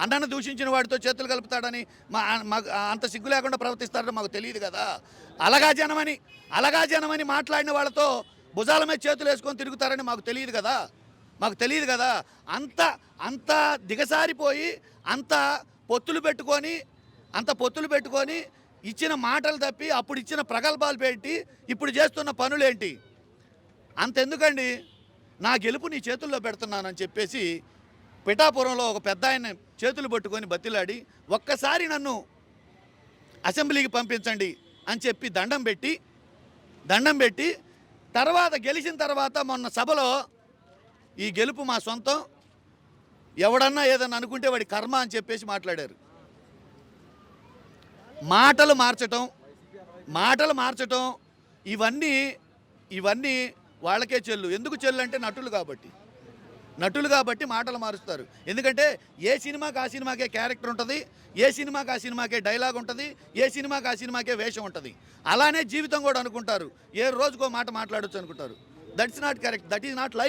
అన్నను దూషించిన వాడితో చేతులు కలుపుతాడని మాకు అంత సిగ్గు లేకుండా ప్రవర్తిస్తారని మాకు తెలియదు కదా. అలగా జనమని మాట్లాడిన వాళ్ళతో భుజాల మీద చేతులు వేసుకొని తిరుగుతారని మాకు తెలియదు కదా. అంత దిగసారిపోయి అంత పొత్తులు పెట్టుకొని ఇచ్చిన మాటలు తప్పి అప్పుడు ఇచ్చిన ప్రగల్భాలు పెట్టి ఇప్పుడు చేస్తున్న పనులేంటి? అంతెందుకండి, నా గెలుపు నీ చేతుల్లో పెడుతున్నానని చెప్పేసి పిఠాపురంలో ఒక పెద్ద ఆయన చేతులు పట్టుకొని బతిలాడి ఒక్కసారి నన్ను అసెంబ్లీకి పంపించండి అని చెప్పి దండం పెట్టి తర్వాత గెలిచిన తర్వాత మొన్న సభలో ఈ గెలుపు మా సొంతం, ఎవడన్నా ఏదన్నా అనుకుంటే వాడి కర్మ అని చెప్పేసి మాట్లాడారు. మాటలు మార్చటం ఇవన్నీ వాళ్ళకే చెల్లు. ఎందుకు చెల్లు అంటే నటులు కాబట్టి మాటలు మారుస్తారు. ఎందుకంటే ఏ సినిమాకి ఆ సినిమాకే క్యారెక్టర్ ఉంటుంది, ఏ సినిమాకి ఆ సినిమాకే డైలాగ్ ఉంటుంది, ఏ సినిమాకి ఆ సినిమాకే వేషం ఉంటుంది. అలానే జీవితం కూడా అనుకుంటారు, ఏ రోజుకో మాట మాట్లాడొచ్చు అనుకుంటారు. That's not correct, that is not life.